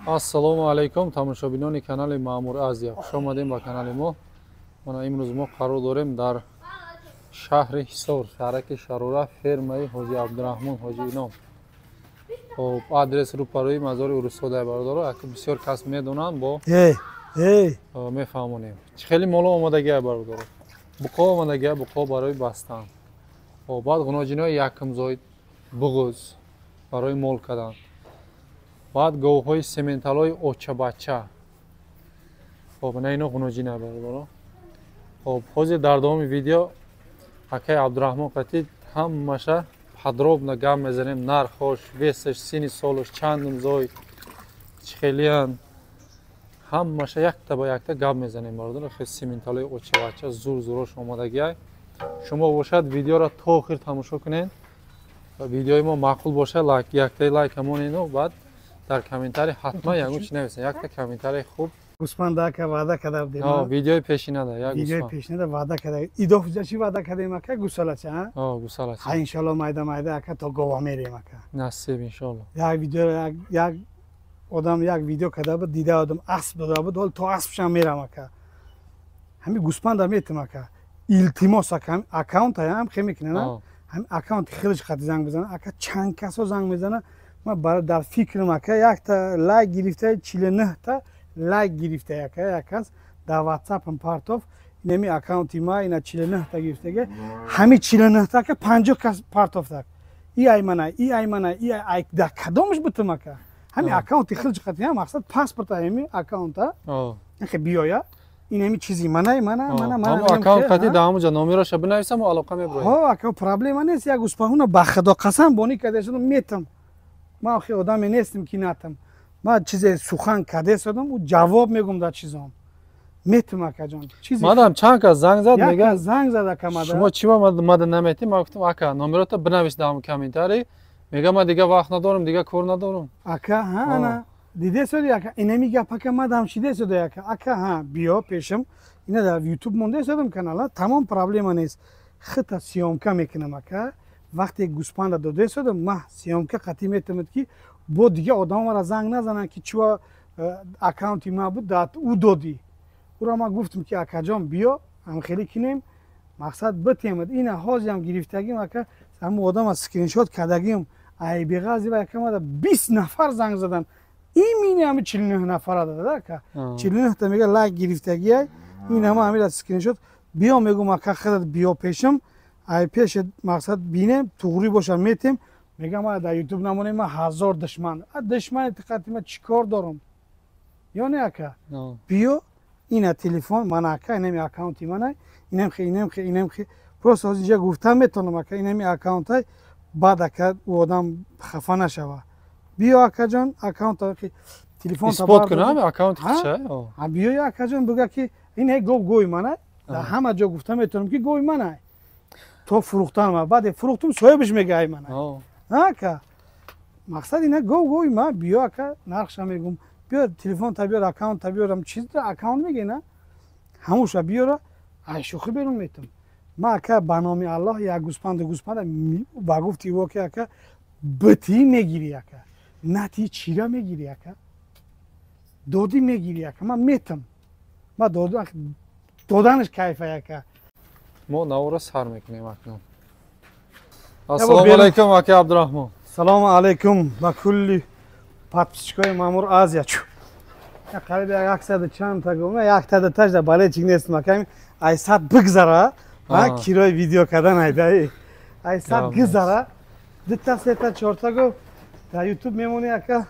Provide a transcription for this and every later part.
Ассалому алайкум, тамошобинони канали Маъмур Азия. Хуш омадем ба канали мо. Мана имрӯз мо қарор дорем дар шаҳри Ҳисор, шаҳраки Шарура, фермаи ҳоҷи Абдураҳмон ҳоҷи Ином. Хоб адрес рӯпарӯи мазори Урусодаи бародаро, як бисёр кас медонанд, бо мефаҳмонем. Чӣ хели моло омадагиа бародаро? Буқо омадагиа, буқо барои бастан. Хоб баъд ғуноҷинои якумзоид, буғуз барои мол кардан. Баъд говҳои сементалои очабача. Хоб ина ино ғуноҷина бародаро. Хоб ҳозир дар давоми видео акаи Абдураҳмон қатӣ ҳамаша подробно гап мезанем. Нархош, весаш, сини солош, чанд имзой, чӣ хелиянд, ҳамаша якта ба якта гап мезанем бародаро. Хеле сементалои очабача зур зурош омадагиай. Шумо бошад видеоро то охир тамошо кунед. Видеои мо маъқул бошад, яктаи лайкамонену, баъд дар комментарий ҳатман ягон чӣ нависед. Якта комментарий хуб. Гусман дака ваъда кардам. Видеои пешинада, як видеои пешинада ваъда кардам. Идофа чӣ ваъда кардем ака? Гусалача, а? Гусалача. Ха иншалло майда ака то гова мерем ака. Насиб иншалло. Як видео як одам як видео карда буд, дида одам асп дода буд, ҳол то аспшам мерам ака. Ҳами гусманда метам ака. Илтимос ака, аккаунт ҳам хе мекунена. Ҳам аккаунт хеле чиқад занг мезана, ака чанд касо занг мезана. Ма бар дар фикрам ака якта лайк гирифта 49 та лайк гирифта ака, якас дар WhatsApp-ам партов неми аккаунти ма ина 49 та гирифтага. Ҳами 49 та ака 50 кас партов так. И аймана, ай да кадомш бутам ака. Ҳами аккаунти хеле чиқад ҳам мақсад паспорта ҳами аккаунта. Ахе биёя. Ин ҳами чизи мана. Ҳамо аккаунт қатӣ да ҳамуҷа номероша бинависам, алоқа меброем. Ҳо ака проблема нест, як успаҳуна ба худо қасам бони карда шудам метам. Ма охи одаме нестам ки натам. Ма чизе сухан карда шудам, у ҷавоб мегум дар чизом. Метам акаҷон. Чизи мадам чанд кас занг зад, мега занг зад ака мада. Шумо чӣ мада наметем? Ма гуфтам ака номерота бинавис дар комментарий. Мега ма дига вақт надорам, дига кор надорам. Ака ҳа ана диде шуди ака инами гап ака мадам шиде шуди ака. Ака ҳа биё пешам. Ина дар YouTube монда шудам канала, тамом проблема нест. Хита сиёмка мекунам ака. Вақте гуспанда дода шудам, ма сиёмка қатӣ метамад ки бо дига одамара занг назананд ки чува аккаунти ма буд дат у доди. Ура ма гуфтам ки акаҷон биё ҳамхелӣ кинем, мақсад битемад. Ина ҳозирам гирифтагим ака, ҳамун одама скриншот кардагим. Ай беғазива ака мада 20 нафар занг задан. Имини ҳами 49 нафара дада ака. 49 та мега лайк гирифтагиай. Ин ҳама ҳамида скриншот. Биё мегум ака хадат биё пешам. Ай пеше мақсад бинем, туғри бошам метем. Мегам ма дар YouTube намонем ма 1000 душман. Душмани тиқати ма чикор дорам? Ё не ака? Биё ина телефон мана ака, инами аккаунти манай. Инам хе. Просто ҳозир инҷа гуфтам метонам ака, инами аккаунтай. Баъд ака у одам хафа нашава. Биё акаҷон, аккаунта ки телефон та испот кунам аккаунти ча? А биё акаҷон буга ки ин ҳе гови манай. Дар ҳама ҷо гуфтам метонам ки гови манай. То фурӯхтан ма баъд фурӯхтум соҳибаш мегаи манай. Ака мақсад ина гови ма биё ака нархша мегум. Биё телефон та биёр, аккаунт та биёрам, чизда аккаунт мегена. Ҳамуша биёра, ай шӯхӣ берун метам. Ма ака ба номи Аллоҳ як гуспанда ба гуфти во ки ака битӣ мегири ака. Нати чира мегири ака. Додӣ мегири ака. Ма метам. Ма доданаш кайфа ака. Мо навора сар мекунем акнун. Ассалому алайкум ака Абдураҳмон. Салому алайкум ба кулли подписчикои Маъмур Азия. Қариби 100 чанд та гуфтам, 100 тажда бале чӣ нестам ака. Ай сад бигзара. Ма кирои видео кардан айда. Ай сад гизара. 2 3 4 та гуфт. Дар YouTube мемони ака.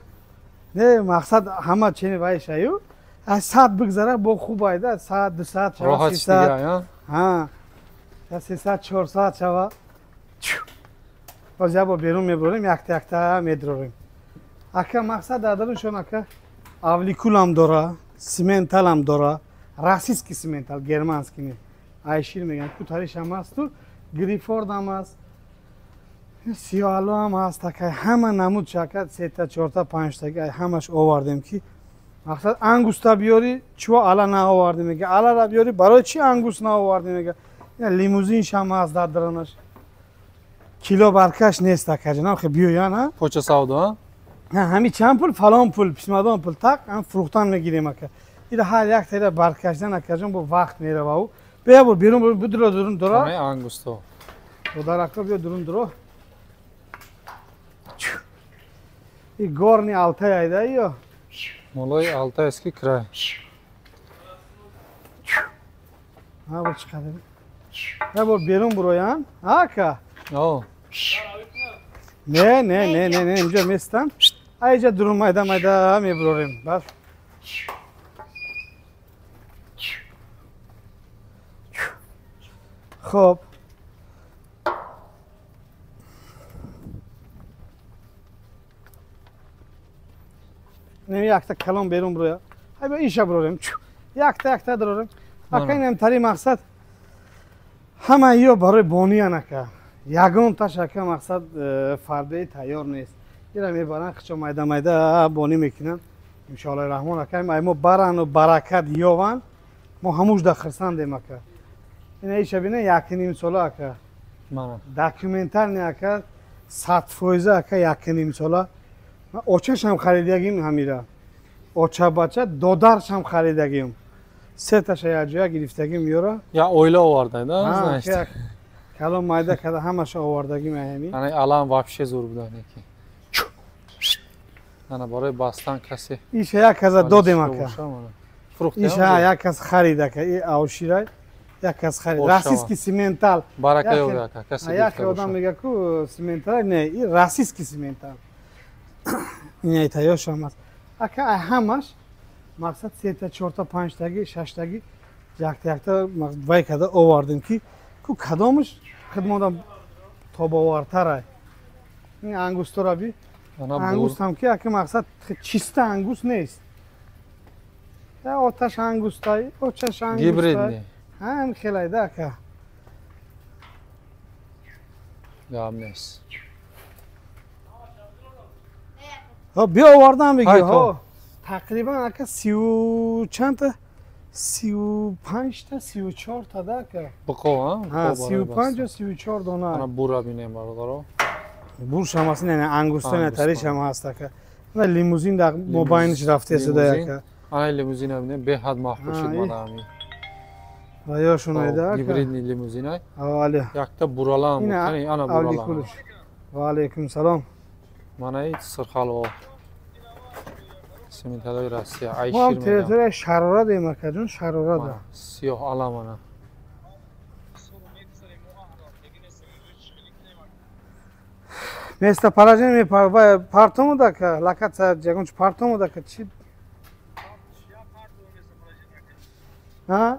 Не мақсад ҳама чени вай шаю. Ай сад бигзара бо хуб айда. 100 200 300. Ҳа. 300 400 шава. Ҳозир бо берун мебурем, якта медрорем. Ака мақсад дардарушон ака авликулам дора, сементалам дора, российский сементал, германский не. Айшир меган, кутариш ҳам асту, грифорд ҳам аст, сиёало ҳам аст, ака ҳама намуд шака 3 та 4 та 5 та ҳамаш овардем ки мақсад ангуста биёри, чува ала наовардем мега, алара биёри барои чи ангуст наовардем мега. Лимузинш ҳам аст дардаронаш. Кило баркаш нест акаҷон, ахе биё я на? Поча савдо, а? همین چند پول فلان پول پیشمدان پول تق هم فروختن میگیریم اکا این هر یک تیره برکشتن اکا جان با وقت میره و او بیا برو بیرون برو درون درا Xonay Angusto. خدا اکا بیا درون درا این گورنی altay ayda iyo Molay Altayskiy kray. ha bu çıkadı ha bu بیرون برو yan اکا O. نه اینجا میستم اینجا درون مایدا میبروریم بس خب نمی یک تا کلام بیرون برویا های با ایشا بروریم یک تا دروریم اکا این امتری مقصد همه ایو برای بانی نکه یگان تاش اکا مقصد فرده تیار نیست ایرا میبرن خچو مایدا بانی میکنن انشاءالله رحمان اکا ما برن و برکت یاون ما هموش دا خرسندیم اکا این ایشا بینه یکی نیم ساله اکا Mana. داکیومنتر نه اکا 100% اکا یکی نیم ساله من اوچش هم خریدگیم همیرا اوچه بچه دودرش هم خریدگیم سه تاش یک جا گرفتگیم یورا Ya oyla ovardaydı ha, значит. کلام مایده کده همش آوردگیم همی Ana alan вообще zo'r budani ki. Ana برای bastан kasi. ایش یک از دادیم اکا Frukt ایش ya. یک از خرید که این آوشیرای یک از خرید راسیسکی سیمنتال Baraka Yaki- yok ya. Kasi. یک آدم میگه که سیمنتال نه این راسیسکی سیمنتال این ایتایاش هم است اکا همش مقصد 3 تا 4 تا 5 تاگی 6 تاگی یک تا وای کده آوردیم که کدامش خدماتم تاباورتره این انگوست را بی Ana bu. انگوست هم که اکا مقصد چیسته انگوست نیست یا آتش انگوست های آتش انگوست Hibridni. هم خیلی ده اکا Gamnes. بیا آوردم بگی های ها تقریبا اکا 30 چند تا 35 تا 34 تا ده اکا Bıqo ha. 35 یا 34 دانه Ana bura binem barodaro. بورش هم هست نه انگوسته نه انگوسته. تریش هم هست اکا و لیموزین در موبایلش رفته شده لیموزین. اکا Ana limuzina binem behad mahbub shid iyi. madami. و یا شونایده اکا Hibridni limuzinay. آله Yakta buralam. اینه Qani ana اولی buralam. کلش و علیکم سلام Mana it sirxalvo. Simentaloy Rossiya. Ay ما هم shirmagan. تریتوری شراره دیم اکا جون شراره ده Mana siyoh alam ana. Место поражения партому да ка лакаца жагонч партому да ка чи ها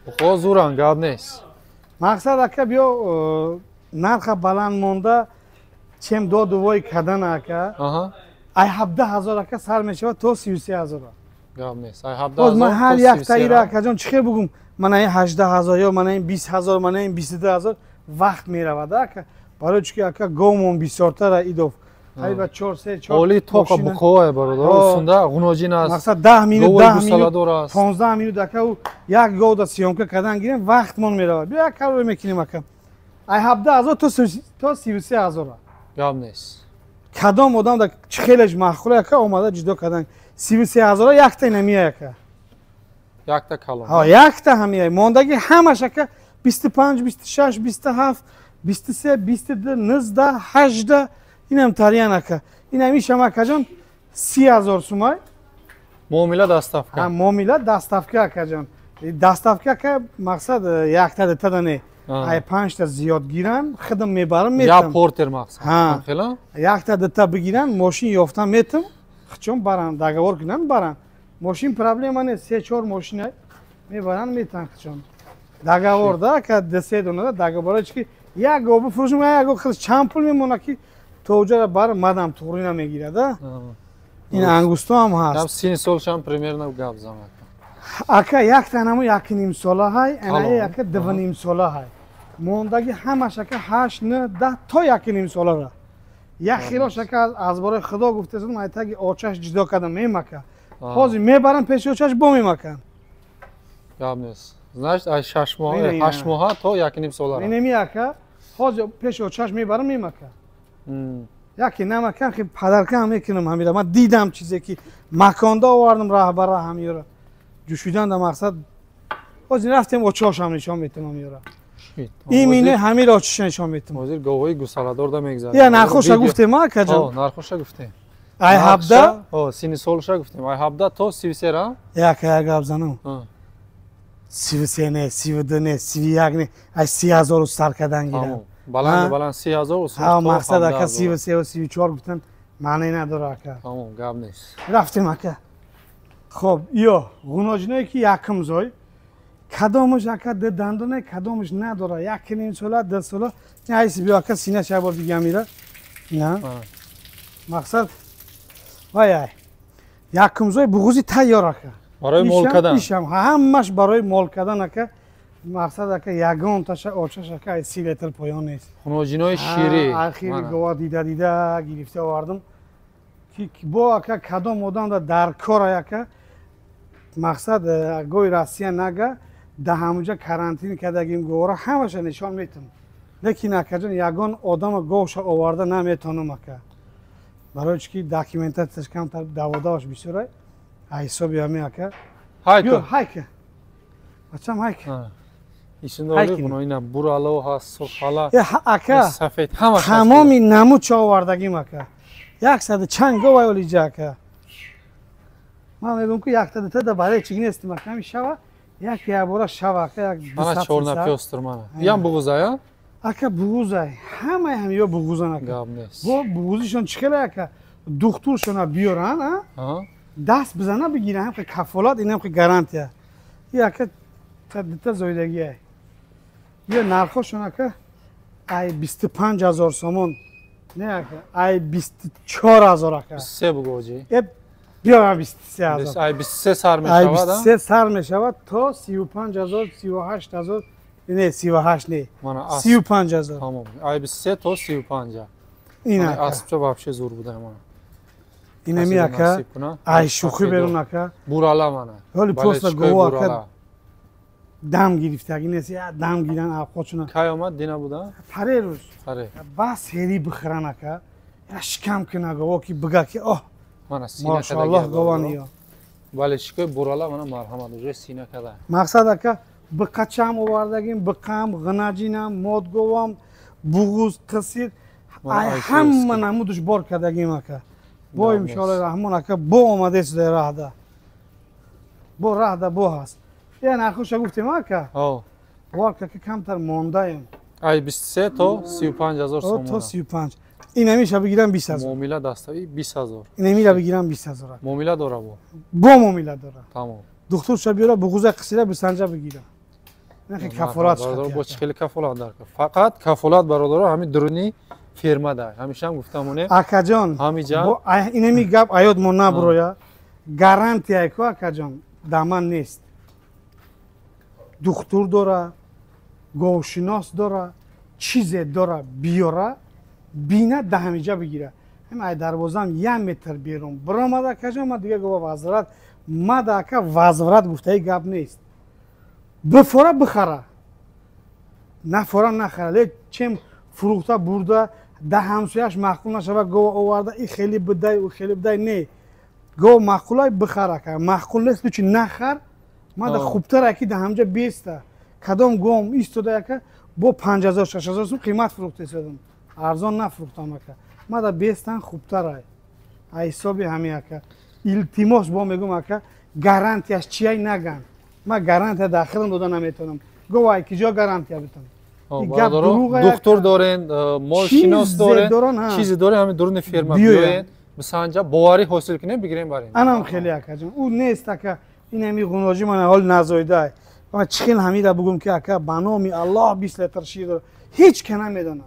Bıqo zuran gadnes. مقصد اکا بیو نرخ بلند مونده چم دو دوای کدن اکا Aha. ای 17000 اکا سر میشه تا 33000 Gadnes. Ay habda. باز من هر یک تایره اکا جان چخه بگم من این 18000 یا من این 20000 من این 22000 وقت میرود اکا برای چی اکا گومون بیسارتر ایدوف ای با 4 3 4 Oli toqa bıqo barodaro. Ustunda g'unojin است. مقصد 10 مینوت Govol 10 مینوت gusalador است. 15 مینوت اکا و یک گودا سیامکا کدن گیریم وقتمون میره بیا کار میکنیم اکا ای 17000 تا 33000 Gadnes. کدام آدم در خیلیش معقوله اکا اومده جدا کدن 33000 یک تا نمیه اکا Yakta kalon. ها یک تا همیه موندگی همش اکا 25 26 27 23 22 19 18 اینم تریان اکا اینم میشم اکا جان 30000 سومای Muomila dastavka. هم معامله دستافکه اکا جان دستافکه که مقصد یک تا دتا نه ای 5 تا زیاد گیرن خودم میبرم Ya میتم porter maqsad. Ha. Xela? یک تا دتا بگیرن ماشین یافتم میتم خچون برن داگور کنن برن ماشین پرابلم نه 3 4 ماشین میبرن میتن خچون داگور دا که دسه دونه داگور چی یک گو بفروشم یک گو خود چند پول میمونه که توجه بر مدام تورینا میگیره دا این انگوستو هم Tam هست sin solsham примерно gap zamak. اکا یک تنمو یک نیم ساله های انا Halom. یک دو نیم ساله های موندگی همش اکا 8 9 10 تا یک نیم ساله را یک خیراش اکا از برای خدا گفته زدم ایتاگی آچش جدا کردم میمکه حاضر میبرم پیش آچش با میمکن Gadnes. Значит, ay 6 moh, Aynen 8 moh to 1.5 solar. اینمی اکا حاضر پیش آچش میبرم میمکه یکی نمکن که پدرکم میکنم همیشه من دیدم چیزی که مکاندا آوردم رهبر همیاره جوشیدن در مقصد باز رفتیم اوچاش هم نشان میتم همیاره این مینه همین را چش نشان میتم وزیر گوهی گوسالادور دا میگذاریم یا نرخوش گفتیم ما کجا نرخوش گفتیم ای هبده سینی سولش گفتیم ای هبده تو 33 را یک گپ زنم 33 نه 32 نه 31 نه ای 30,000 سر کردن گیرم بلند 30,000 و ها مقصد که 33 و 34 گفتن معنی نداره که تمام گپ نیست رفتیم اکا خب یا غناجنایی که یکم زای کدامش اکا ده دندونه کدامش نداره یک نیم ساله 10 ساله نه ایسی بیا اکا سینه شب بار دیگه میره نه مقصد وای یکم زای بغوزی تیار اکا برای مول کردن همش برای مول کردن اکا مقصد اکا یگان تاش آچش اکا 30 لیتر پایان نیست خنوجینای شیری اخیر گوا دیده گرفته آوردم که با اکا کدام آدم در کار اکا مقصد گوی روسیه نگه ده همونجا کرانتین کردگیم گوارا همش نشان میتونم لیکن اکا جان یگان آدم گوش آورده نمیتونم اکا برای چی داکیومنتاتش کمتر 12 بیشتره حسابی همی اکا هایکه بچم هایکه ایشون داری بونو اینا برالا و هست سرخالا اکا سفید همش تمامی نمود چه آوردگیم اکا 100 چند گوی اولی جا اکا من میگم که یک تا ده برای چی نیستیم اکا همی شوا یک بارا شوا اکا یک 200 من چور نپیستر منه یام بغوزه یا؟ اکا بغوزه همه همی بغوزن اکا گاب نیست بغوزیشون چکله اکا دکترشون بیارن دست بزنه بگیرن هم که کفالات این هم که گارانتیه یا اکا تا زایدگیه یا نرخوشون اکا ای 25,000 سومون نه اکا ای 24,000 اکا 23 بگو جی بیا 23,000 ای 23 سر ای میشود 23 سر میشود تا 35,000 38,000 نه 38 نه 35,000 تمام ای 23 تا 35 این اکا اسب چه واپش زور بوده من این می اکا ای شوخی برون اکا برالا منه ولی پست گوا اکا دم گرفتگی نیست یا دم گیرن خودشون کی آمد دینا بودن پره روز پره بس هری بخرن اکا اشکم کنه گوا کی بگه که اوه من سینه ماشاءالله گوانیا ولی شکای برالا من مرحمت روی سینه کده مقصد اکا بقچم آوردگیم بقم غناجینم مود گوام بغوز قصیر همه نمودش بار کردگیم اکا با انشاءالله رحمان اکا با آمده است در راه ده با راه ده با هست یه نرخوش گفتیم اکا وارکا که کمتر مانده ایم ای 23 تا 35,000 سومون تا 35 این همیشه بگیرم 20,000 معامله دستوی 20,000 این همیشه بگیرم 20,000 معامله داره با معامله داره تمام دکتر شو بیاره بغوز قصیره بسنجه بگیره نه کفالات برادر با چخیل کفالات داره فقط کفالات برادر همین درونی فرما ده همیشه هم گفتم اونه اکا جان همیجا این همی گپ ایاد من نبرویا گارانتی اکو اکا جان دامن نیست دکتر داره گوشناس داره چیز داره بیاره بینه ده همیجا بگیره هم ای دروازم 1 متر بیرون برآمده کجا ما دیگه گفت وزارت ما داکه وزارت گفته ای گپ نیست بفوره بخره نه فورا نخره چم فروخته برده ده همسایش معقول نشوه گو آورده این خیلی بده او خیلی بده نه گو معقولای بخره که معقول نیست بچی نخر ما ده خوبتر اکی ده همجا بیسته کدام گوم ایستاده که با 5,000 6,000 سوم قیمت فروخته شدم ارزان نفروختم که ما ده بیستن خوبتر ای حسابی همین که التماس با میگم که گارانتیش چیای نگن ما گارانتی داخلم داده نمیتونم گوای کی جا گارانتی بدم دکتر دارن مال شناس دارن چیزی داره همین درون فرما بیاین بسانجا باوری حاصل کنه بگیریم برین انم خیلی اکجان او نیست که این همی غناجی من حال نزایده من چخیل همیدا بگم که اکا بنامی الله 20 لیتر شیر هیچ که نمیدونم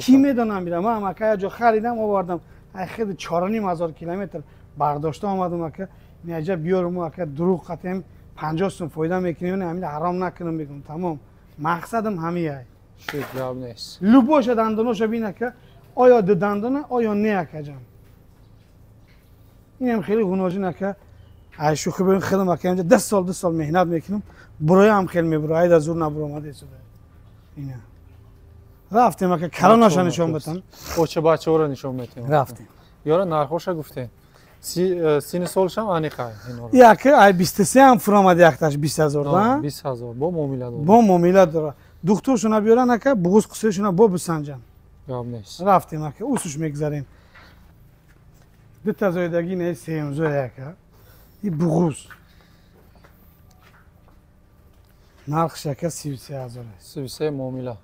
کی میدونم میرم من اکا جا خریدم آوردم خیلی 4,500 کیلومتر برداشته آمدم اکا میاجا بیارم اکا دروغ قطعم 50 سوم فایده میکنیم همین حرام نکنم بگم تمام مقصدم همیه جواب نیست لوبوش دندوناش ببینه که آیا دندونه آیا نه اکا جان اینم خیلی غناجی نکه ای شوخی برین خیلی مکه اینجا 10 سال مهنت میکنم برای هم خیلی میبره ای در زور نبره آمده شده اینه رفتیم اگه کلانش نشون بدم اوچه بچه ها رو نشون میدیم. رفتیم یارو نرخوش گفتین. سین سالش هم آنیقه اینا رو. یا که ای 23 هم فرامد یختش 20000 نه 20000 با معامله داره. با معامله داره دکترشون بیارن که بغض قصهشون با بسنجن گام نیست. رفتیم اگه اوسش میگذاریم دو تا زایدگی نه سیم زویا که این بغض نرخ شکر 33000 است 33 معامله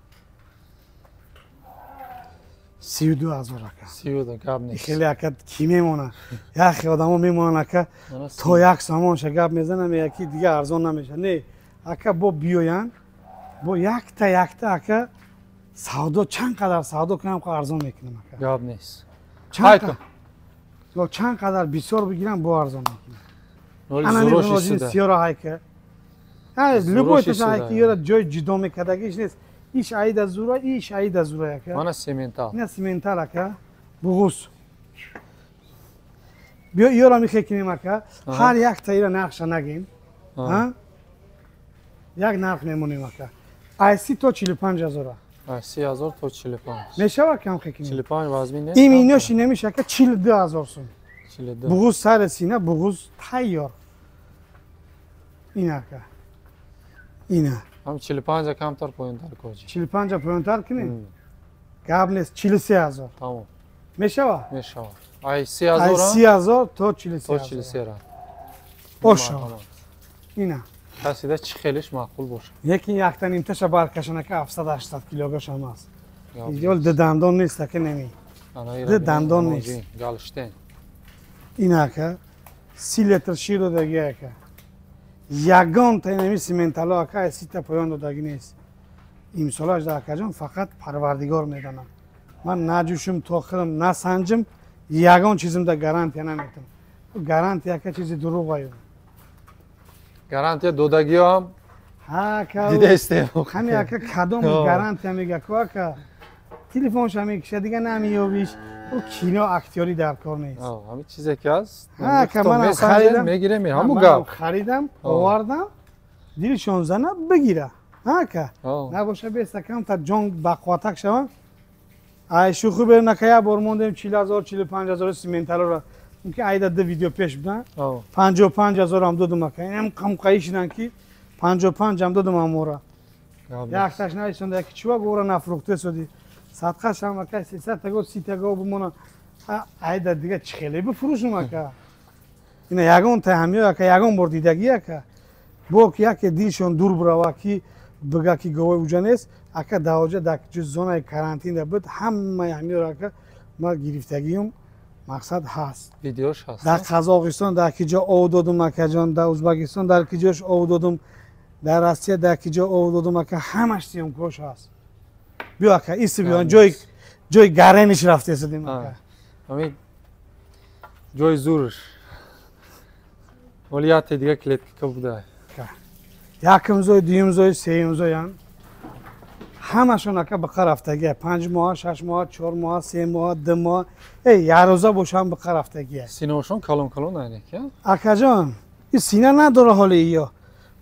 32000 که 32 گام نیست. خیلی اکد کی میمونه یا خی آدمو میمونن که تو یک سامان شگاب میزنم یکی دیگه ارزان نمیشه نه اکا با بیاین با یک تا اکا سودا چند قدر سودا کنم که ارزان میکنم اکا گام نیست. چند قدر بسیار بگیرم با ارزان میکنم ولی انا زروش میگم شده. سیارا هایکه لبوی تو هایکه یورا جای جدا میکدگیش نیست ایش عید از زورا ایش عید از زورا اکا من سیمنتا. نه سیمنتال اکا بغوس بیا یورا میخکنیم اکا هر یک تا ایرا نقش نگیم ها یک نرخ نمونیم اکا ایسی تو 45000 30000 تا 45. میشه و کم خکنیم 45 وزنی نیست. این اینوشی نمیشه که 42000 سوم 42. بغوز سر سینه بغوز تیار این اکا اینه هم 45 کم تر پایین تر کوچی. 45 پایینتر کنیم گاب نیست 43000 تمام. میشه و میشه. ای ای 30000 30,000 تا تا 43000 43 را. اوشا اینه قصیده چی خیلیش معقول باشه. یکی یک تا نیم تاشو برکشونه که 780 کیلوگرم هم است یول دندان نیست که نمی ده دندان نیست. گالشتین. اینه که 30 لیتر شیر رو دیگه که یگان تا نمی سیمنتالا که 30 تا پایان دادگی نیست امسالاش در کجان فقط پروردگار میدانم من نجوشم تا خودم نسنجم یگان چیزم در گارانتی نمیتونم گارانتی که چیزی دروغ باید گارانتی دودگی هم ها که دیده استیم. همین که کدوم گارانتی میگه که تلفنش میکشه دیگه نمیویش او کینو اکتیاری در کار نیست همین چیزی که هست. ها که من خریدم میگیره می همون من گپ. خریدم آوردم دیلشون زنه بگیره ها که آه. نباشه بیست کم تا جنگ بقواتک شوم ای شوخی بریم نکه بار موندیم 40000 45000 سیمنتال را اینکه ایده دو ویدیو پیش بدن 55000 هم دادم که اینم کم قایشیدن که 55 هم دادم امورا یک تاش نایشون که چوا گورا نفروخته شدی صدقه شما که 300 تا 30 تا بمونه ایده دیگه چخلی بفروشم که اینا یگان تهمیه که یگان بار دیدگیه که با که یک دیشون دور بروا کی بگه که گواه اوجا نیست اکا داوجه در جز زونه کرانتین بود همه همین را که ما گرفتگیم مقصد هست ویدیوش هست. در قزاقستان در کجا او دادم اکجان در ازبکستان در کجاش او دادم در روسیه در کجا او دادم اکا همش سیم کوش هست بیا اکا ایست بیان جای گرنش رفته سدیم اکا همین جای زورش ولی یاد دیگه کلیت که بوده یکم زوی دویم زوی سیم زوی هم همشون اکا بقر رفتگیه 5 ماه 6 ماه 4 ماه 3 ماه 2 ماه یه روزا باشم بقر رفتگیه سینه‌شون کلون نه که اکا جان این سینه نداره حالی یا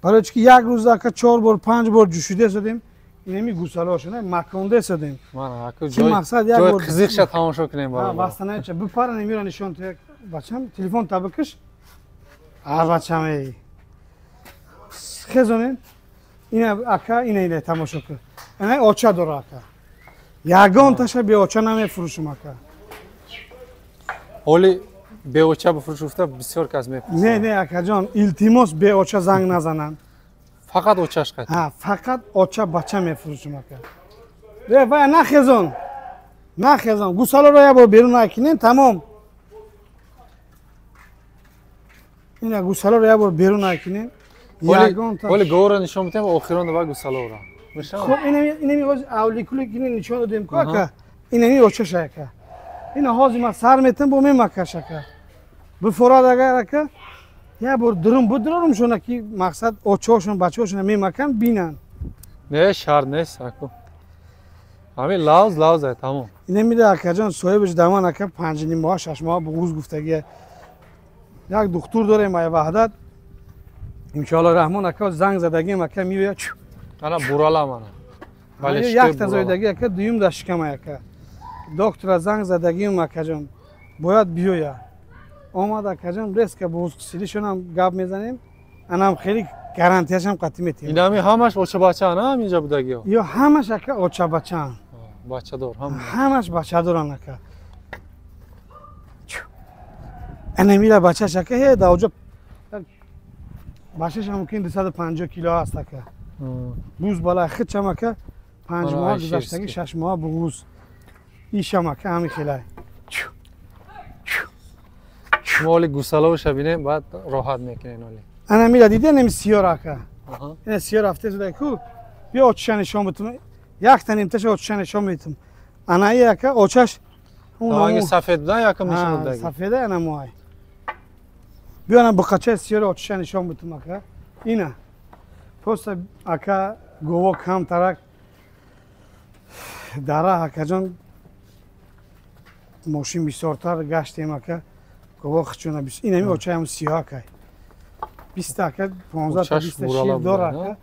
برای چی یک روز اکا 4 بار 5 بار جوشیده شدیم اینمی گوساله‌شون مکونده شدیم من اکا چی مقصد یک بار قزیقش تماشا کنیم ها برای واسطه چه بپرن میرن نشون تو بچم تلفن تا بکش بچم ای خزونین اینا اکا اینا تماشا کن اینا اوچا داره اکا یگان تاشه بی اوچا نمیفروشم اکا ولی به اوچه بفروشفته بسیار کس میپرسه نه اکا جان التماس بی اوچا زنگ نزنن فقط اوچهش قطع ها فقط اوچا بچه میفروشم اکا و نخزون گوساله رو یه بار بیرون نکنین تمام اینا گوساله رو یه بار بیرون نکنین ولی گوره نشون میتیم آخران دو گوساله را خب اینمی باز اولیکولی کنین نشون دادیم که اینمی اوچه شکه اینا هازی ما سر میتن با میمکه شکه بفراد اگر که یه بار درم شونه که مقصد اوچه هاشون بچه هاشون میمکن بینن نه شهر نیست اکو همین لاز تمام اینمی ده اکا جان صاحبش دمان اکا 5 ماه 6 ماه بغوز گفتگی یک دکتر داره ما وحدت انشاءالله رحمان اکا زنگ زدگی اکا میوه انا برالا منه ولی یک شکل تزایدگی اکا دویم دا شکم اکا دکتر زنگ زدگیم اکا جان باید بیویا آمد اکا جان ریس که بوز کسیلیشون هم گاب میزنیم انم خیلی گارانتیش هم قطعی میتیم این همی همش بچه بچه نه همینجا بودگی ها یا همش اکا اوچا بچه هم بچه دار هم همش بچه دارن اکا انمیره بچه شکه هی دا اوجا بچهش هم ممکن 250 کیلو هست اکا بوز بالا خیلی چم اکا 5 ماه گذشتگی 6 ماه بوز ایش هم اکا همی خیلی شما ولی گوساله و شبینه بعد راحت میکنین ولی انمیره دیده نمی سیار اکا این سیار رفته زده کو بیا اوچش نشان بتونم یک تا نیمتش اوچش نشان میتونم انایی اکا اوچش اگه سفید بودن یکم میشه بودگی سفیده انموهای بیانم بخچه سیار اوچش نشان بتونم اکا اینه پس اکا گوه کم ترک داره اکا جان ماشین بسیارتر گشتیم اکا گوه خچونه بیست اینمی اوچه هم سیاه اکا 20 اکا 15 تا 20 شیر داره اکا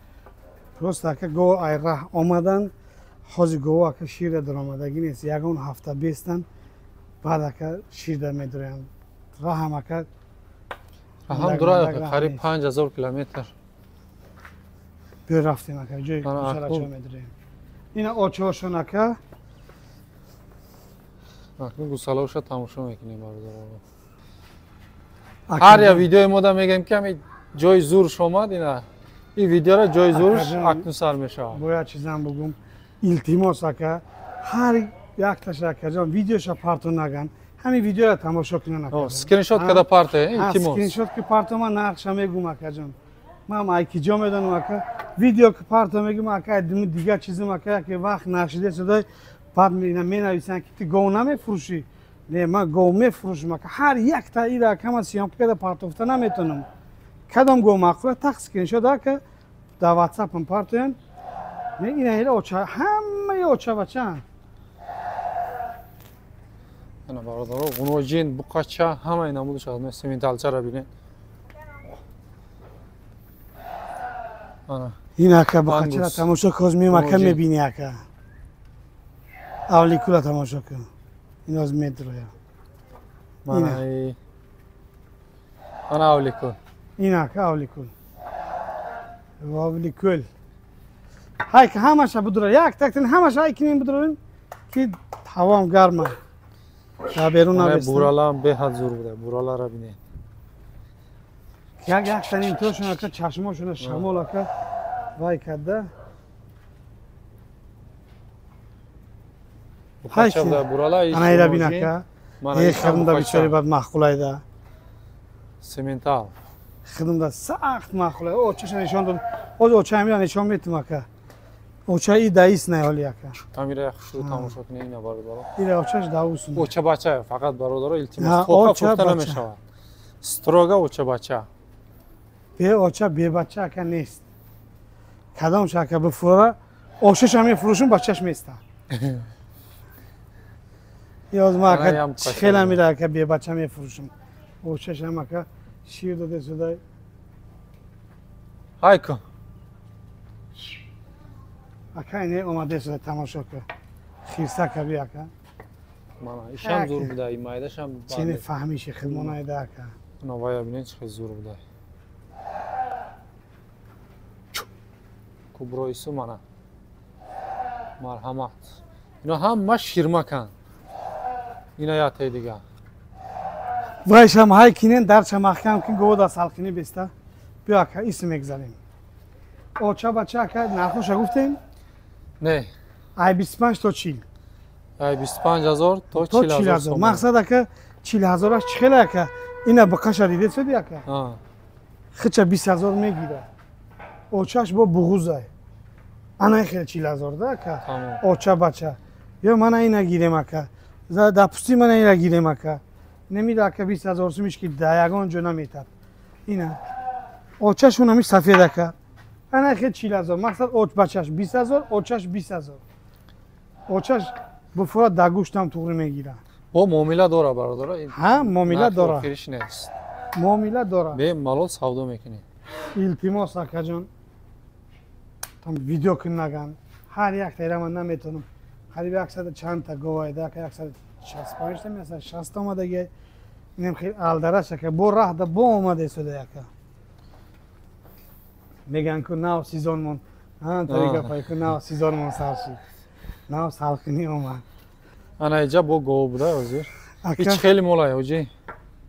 پس اکا گوه ایره آمدن خوزی گوه اکا شیر در آمدگی نیست یکون هفته بیستن بعد اکا شیر در میدارن راه هم اکا هم داره قریب 5000 کیلومتر بیا رفتیم اکا جای گوساله چه میداریم این اوچه هاشون اکا اکنون گوساله هاشو تماشا میکنیم هر یا ویدیو ما دا میگیم که همین جای زورش اومد این ویدیو را جای زورش اکنون سر میشه باید چیزم بگم التماس اکا هر یک تاش اکا جان ویدیوش پارتون نگن همین ویدیو را تماشا کنن اکا اسکرین شات کده پارته التماس اسکرین شات که پارتو من نقش میگم اکا جان من ایکی جا میدونم اکا ویدیو که پارتو میگم اکا دیگه چیزم اکا که وقت نشده صدای بعد می نویسن که گو نمیفروشی نه من گو میفروشم اکا هر یک تا ایده اکا من سیام کده پارتوفته نمیتونم کدام گو مقفوله تک اسکرین شات اکا در واتساپ هم پارتوین نه این ایده اوچه همه اوچه بچه انا برادر غنوجین بقچه همه اینا بوده شد مثل این تلچه را بینه این اکا بقچه را تماشا کاز میم اکا میبینی اکا اولی کلا تماشا کن این از میدرویا انا اولی کل این اکا اولی کل اولی کل های که همش بدره یک تکتین همش های کنیم بدرین که هوام گرمه تا بیرون نبستن بورالا هم به حد زور بوده بورالا را بینه یک تنین توشون اکا چشماشون شمال اکا وای کده بقچه بوده بورالا انا ایره بین اکا ای خدم دا بیچاری باید مخوله ده سیمنتال خدم دا سخت مخوله او چش نشان دون او چه همیلا نشان میتونم اکا اوچه ای دایست نه حالی اکا همیره شو تماشا کنه این برادر ایره اوچهش داوسونه اوچه بچه فقط برادر التماس خواه فوقتا نمیشه ستروگا اوچه بچه به اوچه بی بچه اکا نیست کدام شکا بفروره اوشش همی فروشون بچهش میسته یاد ما اکا خیلی همیره اکا بی بچه همی فروشون اوچهش هم اکا شیر داده شده های کن اکا اینه اومده شده تماشا که خیرسه کبی اکا ایش هم زور بوده این مایدش هم چینه فهمیشه خدمانه ایده اکا نوای بینه چه زور بوده کبرایسو منه مرحمت اینا هم ما شیرمه کن اینا یاته دیگه وایش هم های کنین در چه محکم کن گوه دا سالخینی بیسته بیا اکا ایسی میگذاریم اوچه بچه اکا نرخوش گفتیم؟ نه ای 25 تا 40 ای 25000 تا 40000 مقصد اکا 40000 چه خیلی اکا اینا بقش دیده شدی اکا خچه 20000 میگیره اوچهش با بغوزه انا خیلی 40000 ده اکا اوچه بچه یا من اینا گیرم اکا در پستی من اینا گیرم اکا نمیده اکا 20000 سومیش که دایگان جو نمیتر اینا اوچهشون همیش سفید اکا انا خیلی 40000 مقصد اوچ بچهش 20000 اوچهش 20000 اوچهش بفراد دگوشت هم توری میگیره با معامله داره برادر ها معامله داره آخرش نیست معامله داره به مالول سودا میکنی التماس اکا جان تام ویدیو کن نگن هر یک تیره من نمیتونم قریب 100 چند تا گواه ده که 165 تا مثلا 60 آمدگی اینم خیلی الدرشه که بو راه ده بو آمده شده یکا میگن که نو سیزون من طریقه پای که نو سیزون من سرشی نو سالکنی اومد انا اینجا با گو بوده وزیر اکا هیچ خیلی مولای اوجی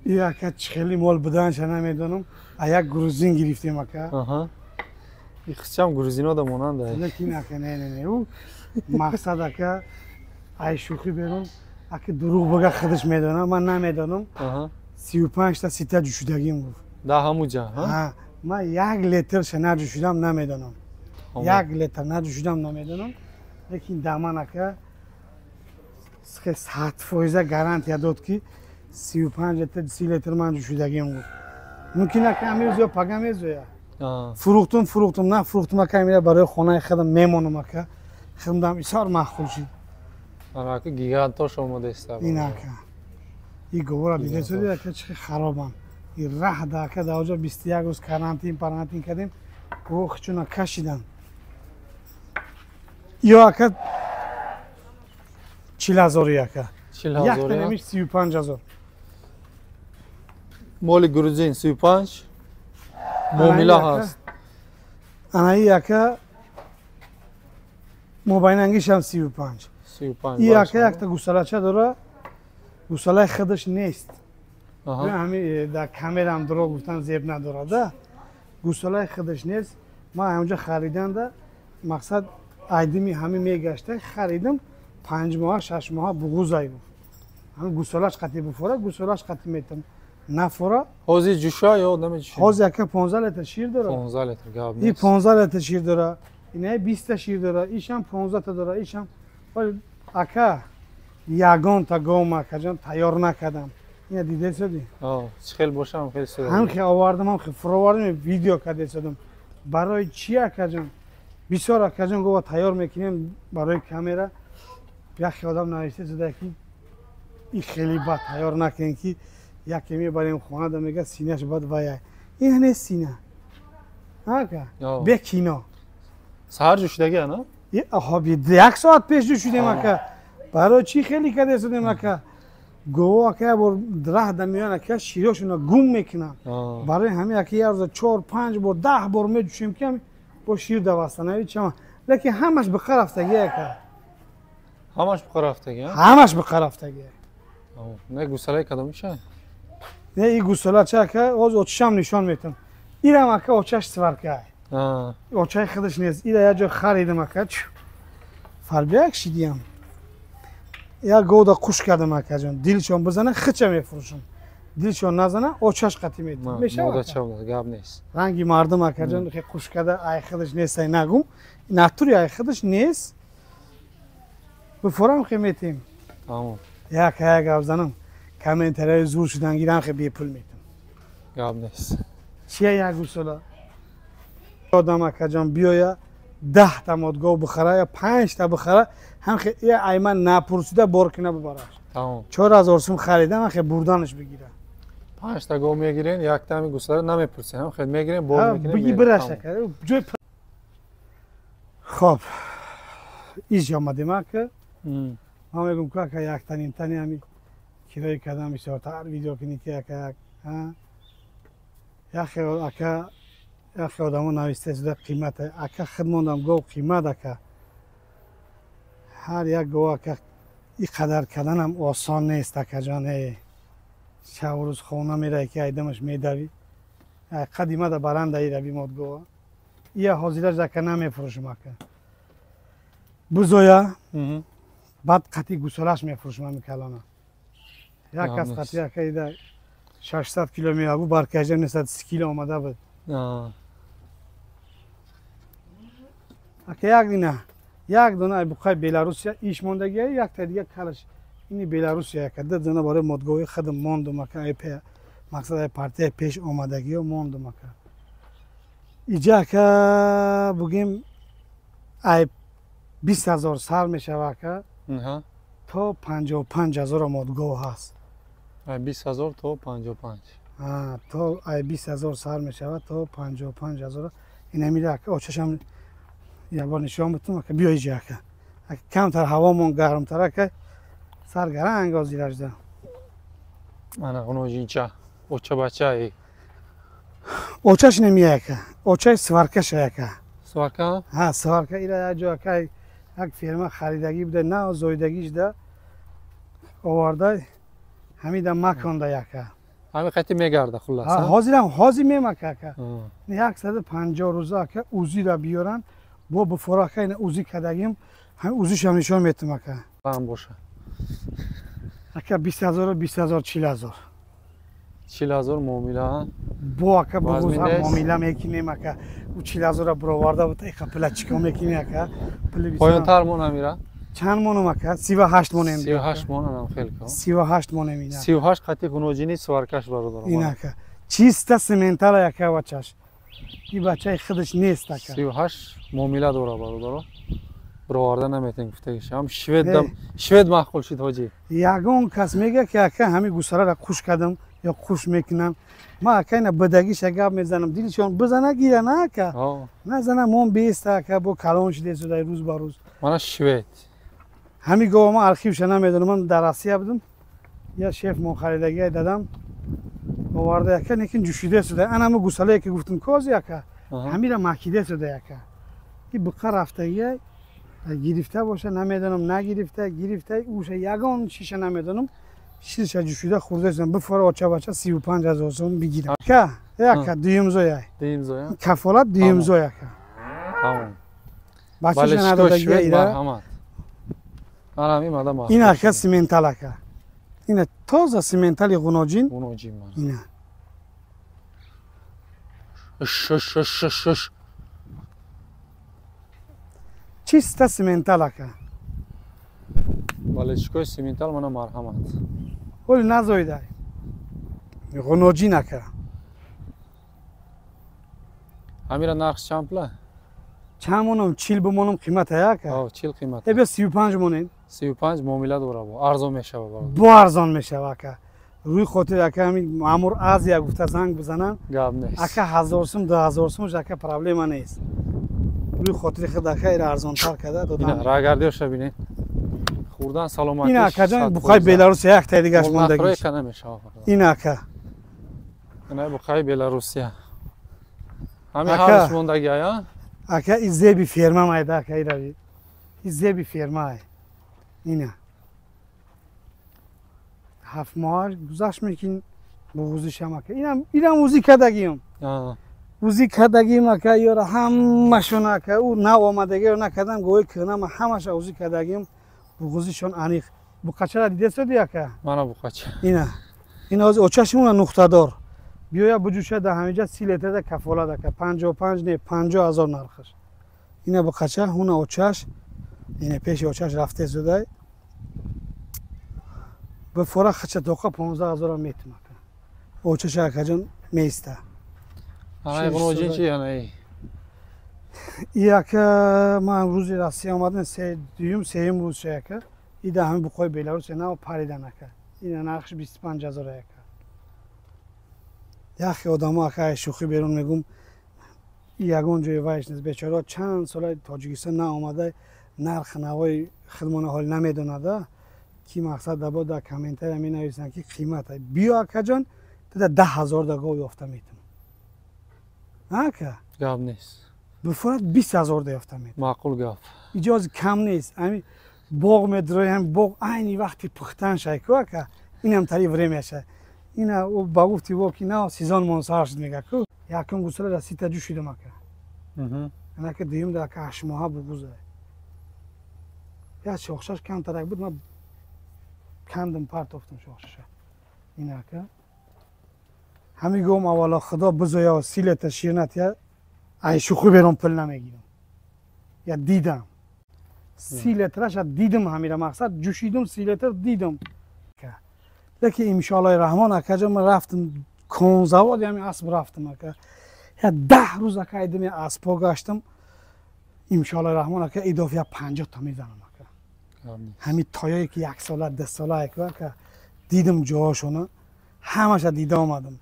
یکا خیلی مول بودنش نمیدونم یک گروزین گرفتیم اکا آها این خیچم گروزینا دا موننده لیکن اکا نه او مقصد اکا ای شوخی برون اکا دروغ بگه خودش میدونه من نمیدونم آها 35 تا 30 تا جوشیدگیم بود دا هموجا ها من 1 لیتر شنا جوشیدم نمیدونم 1 لیتر نجوشیدم نمیدونم لیکن دامن اکا 100% گارانتی داد که 35 لیتر 30 لیتر من جوشیدگیم بود ممکنه کمی یا پگمی زویا فروختم نه فروختم کمی برای خانه خودم میمونم اکا خودم دام بسیار مخول شد انا که گیگانتوش اومده است این اکا این گوارا دیگه شده اکا چه خرابم این راه ده اکا در اونجا 21 روز پرانتین کردیم و خچونا کشیدن یا اکا 40,000 اکا 40,000 یک تنمیش 35,000 مال گروزین 35 مومیلا هست انایی اکا موبایننگیش هم 35 این اکا یک تا گوسالاچه داره گوساله خودش نیست همین در کامر هم درو گفتن زیب نداره ده گوساله خودش نیست ما همونجا خریدن ده مقصد ایدمی همین میگشته خریدم 5 ماه 6 ماه بغوزای بود همین گوسالاش قطعی بفوره گوسالاش قطعی میتون نفوره حوزی جوشا یا آدم جوشا حوزی اکا 15 لیتر شیر داره 15 لیتر گاب این 15 لیتر شیر داره اینه 20 تا شیر داره ایش هم 15 تا داره ایش هم اکا یگان تا گوم اکا جان تیار نکردم این دیده شدی چه خیلی باشم خیلی سوده هم خیلی آوردم هم خیلی فرووردم ویدیو کرده شدم برای چی اکا جان بسیار اکا جان گوه تیار میکنیم برای کامera یکی آدم نوشته شده که این خیلی بد تیار نکنین که یکی میبریم خانه دا میگه سینهش بد وایه این نیست سینه اکا بکینا سهر جوشیدگی نه؟ آها یک ساعت پیش جوشیدیم اکا برای چی خیلی کرده شدیم اکا گوه اکا بر راه دمیان اکا شیراشونا گم میکنن برای همین اکا یه روز 4 5 بار 10 بار میجوشیم که با شیر دوستانه چما لیکن همش به رفتگی اکا همش به رفتگی همش به رفتگی نه گوساله کدومیشه نه این گوساله چه اکا از اوچشم نشان میتونم اینم اکا اوچش سورکه اوچای خودش نیست این یه جا خریدم اکا فربیک شیدیم یا گودا قوش کردم اکا جان دیلشون بزنه خچه میفروشم دیلشون نزنه اوچش قطعی میتونم میشه اکا گاب نیست رنگی مردم اکا جان خیلی قوش کرده ای خودش نیست ای نگم ناتوری ای خودش نیست بفورم خیلی میتیم یا که گاب زنم کامنتری زور شدن گیرم خیلی بی پول میتونم گاب نیست چیه یک گوساله آدم اکا جان بیایا 10 تا مدگو بخره یا 5 تا بخره هم خیلی ایمن نپرسیده بارکنه ببرش 4,000 سوم خریدم من خیلی بردانش بگیره 5 تا گو میگیرین یک تا می گوساله نمیپرسین هم خیلی میگیرین بار میکنین بگی برش جای خب ایش آمدیم اکا ما میگم که اکا یک تنین تنی همی کرای کردم بسیار تا هر ویدیو کنی که اکا یخی اکا یخی آدم ها نویسته شده قیمت اکا خدماندم گو قیمت اکا هر یک گو اکا این قدر کردن هم آسان نیست اکا جان چه روز خونه میره که ایدمش میدوی قدیمه دا برنده ای روی ماد گو یه حاضرش دکا نمیفروشم اکا بزویا بعد قطعی گوسالش میفروشم همی کلانه یک کس قطعی اکا ایده 600 کیلو میابو برکجه نیست 30 کیلو آمده بود اکا یک دینه یک دونه بخوای بلاروسیا ایش موندگی یک تا دیگه کلش اینی بلاروسیا یک ده دونه برای مدگوی خودم ماندم اکا ای پی مقصد پارتی پیش آمدگی و ماندم اکا اینجا اکا بگیم ای 20,000 سال میشه اکا تا 55,000 مدگو هست 20,000 تا 55 تا ای 20,000 سال میشه تا 55,000 این میره اکا اوچشم یه بار نشون بدم که بیای جا که کمتر هوامون گرمتره که سرگرم انگازی رجده Ana g'unojincha. O'cha bacha. اوچش نمیه که اوچه سوارکش که Svarka? ها سوارکه ایره جا که یک فرما خریدگی بوده نه زویدگیش ده آورده همیده مکانده یکه Hamı qati megarda xullas. ha? حاضی میمکه که Ha. 150 روزه که اوزی را بیارن با بفراکه این اوزی کدگیم هم اوزیش هم نشون میتونم که Ham bo'sha. اکه 20,000 20,000 40,000 40,000 muomila. با اکه بگوز هم Vazmindeyiz. معامله میکنیم اکه او 40,000 برآورده بود ایخه پله چیکار میکنی اکه پله Qo'yontar mon amira. چند مونم اکه 38 مونم 38 mon anam xel ko. 38 مونم اینه 38 qati g'unojini svarkash barodar. اینه که چیست سمنتال یکه بچهش این بچه خودش نیست اکه 38 muomila dora barodar. Birovarda nameting guftagish. Ham shved Hey. shved ma'qul shid hoji. یگان کس میگه که اکه همین گوساله را خوش کردم یا خوش میکنم ما اکه اینا بدگیش گپ میزنم دیلشون بزنه گیره نه که Ha. نزنه مون بیسته که با کلان شده شده روز با روز Mana shved. همین گوه ما ارخیوش نمیدونم من در آسیا بودم یا شیف مون خریدگی دادم آورده یکه نکن جوشیده شده انا همه گوساله که گفتم کوز یکه Aha. همین را مکیده شده یکه این بقیه رفته یه گرفته باشه نمیدونم نگرفته گرفته اوشه یگان شیشه نمیدونم شیشه جوشیده خورده شدن بفاره آچه بچه 35,000 سوم بگیرم که یکه دویم زویه Deyim zoya. کفالت دویم Tamam. زویه که Tamam. بچه Balishko ندادگی shved ایره marhamat. Ana mim adam ma'qul. این اکه سیمنتال که این تازه سیمنتال غناجین G'unojim mana. اینه Ish. چیست سیمنتال که Balishko simental mana marhamat. ولی نزویده غناجین اکه Amira narx champla. چند مونم چیل بمونم قیمت هیا که Ha, chil qiymat. ای بیا 35 مونین 35 muomila dora bu. Arzon meshava barodar. با ارزان میشه که روی خاطر اکه همین مامور از یا گفته زنگ بزنن Gap nes. اکه 1000 سوم 2000 سومش اکه پرابلم نیست روی خاطر خود اکه ایر ارزان تر کرده Ina دادم ragardi osha binin. Xurdan salomatish. این اکه جان بخوای بلاروس یک تا دیگه اش موندگی kana meshava barodar. این اکه Ina buqay Belarusiya. Hami Aka. halish mondagi ya. اکه این زیبی فرما مایده اکه ایره این زیبی فرما اینه 7 ماه گذشت میکن بغوزش هم اکه اینم وزی کدگیم Ha. وزی کدگیم اکه یاره همشون اکه او نه آمدگی رو نکردم گوی کنم همش وزی کدگیم بغوزشون انیق بقچه را دیده شدی اکه Mana buqacha. این از اوچشمون نقطه دار بیایا بجوشه ده همینجا 30 لیتر ده کفاله ده 55 نه 50,000 نرخش اینه بقچه هونه اوچش اینه پیش اوچش رفته زده به فورا خچه توقع 15,000 میتونه اوچش اکه جان میسته Ana g'unojin chi yana ey. این که ما روزی راستی آمدن سیم روز شه که این ده همین بخوای بلاروس نه و پریدن اکه این نرخش 25,000 اکه یخی آدم ها که شوخی بیرون میگم یگان جای وایش نیست بیچاره چند سال تاجیکستان نه آمده نرخ نوای خدمان حال نمیدونه کی مقصد دبا در کامنتر می نویسن که قیمت های بیا اکه جان تا 10,000 دگاه یافته میتون اکه Gap nes. بفرد 20,000 یافته میتون Ma'qul gap. اجازه کم نیست همین باغ میدروی هم باغ عینی وقتی پختن شای که این هم تری وری میشه این او با گفتی با که نه سیزن منصرف شد میگه که یکم گوساله را 30 تا جوشیده مکه Mhm. انا که دیم در که 8 ماه بگوزه یا شاخشش کم ترک بود من کندم پرت افتم شاخشش این که همین گوم اولا خدا بزویا 30 لیتر شیرنت یا ای شوخی بیرون پل نمیگیرم یا دیدم 30 لیترش دیدم همین مقصد جوشیدم 30 لیتر دیدم لیکن انشالله رحمان اکجا من رفتم کنزواد همین اسب رفتم اکا یا 10 روز اکا ایدم اسبا گشتم انشالله رحمان اکا اضافه 50 تا میزنم اکا Gap nes. همین تایایی که 1 ساله 2 ساله اکا دیدم جاهاشونه همش دیده آمدم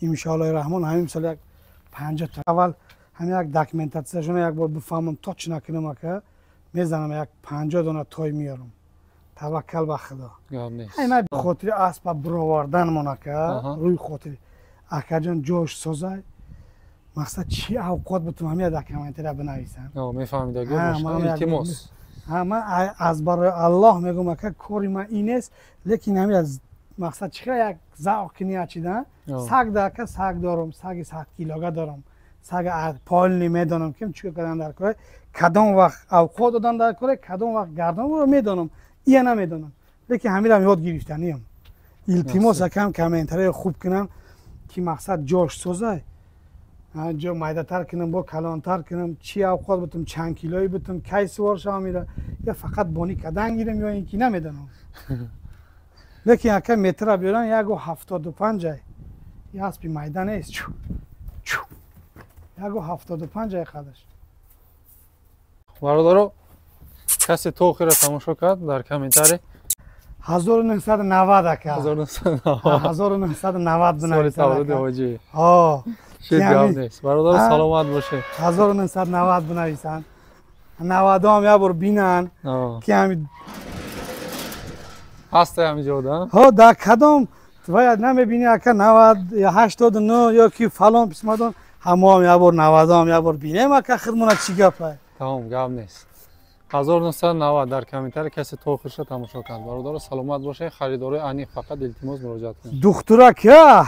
انشالله رحمان همین سال یک 50 تا اول ҳам як документатсияшона як бор бифаҳмам точно кунам ака мезанам як 50 дона той миёрам таваккал ба худо гап нест. ҳамай бихотири аспа бироварданмон ака Аҳа. рӯи хотири акаҷон ҷош созай мақсад чӣ авқот бутум ҳамия документира бинависам мефаҳмида ҳа, гӯш ман як- илтимос. ҳа ман аз барои аллоҳ мегӯм ака кори ман ин нест лекин ҳамия мақсад чӣ як завқи ниячидан саг дака саг дорам саги 100 килога дорам сага полни медонам ким чӣ кардан дар кор кадом вақт авқот додан дар кор кадом вақт гардонро медонам ия намедонам лекин ҳамирам ёд гирифтаниям илтимос акам комментария хуб кунам ки мақсад ҷош созай ҷо майдатар кунам бо калонтар кунам чӣ авқот бутум чанд килои бутум кай сувор шавам ира я фақат бони кадан гирам ё ин ки намедонам лекин ака метра биёрам яго 75 я аспи майда нест яго 75 қадаш бародаро касе то охира тамошо кард дар комментарий 1990 ака 1990 1990 соли таваллуди бинависад ҳоҷӣ. о Шед Ями- гап нест. Бародаро А? саломат бошед. 1990 бинависанд 90 я бор бинан ки ҳами ҳастай ҳамиҷода. ҳо дар кадом вая намебини ака 90 ё 89 ё ки фалон писмадон ҳамоам я бор 90 я бор бинем ака хидмона чӣ гапа Тамом гап нест. 1990 дар комментарий касе то охирша тамошо кард. Бародаро саломат бошед. Харидорои аниқ фақат илтимос муроҷиат кунед. духтура ка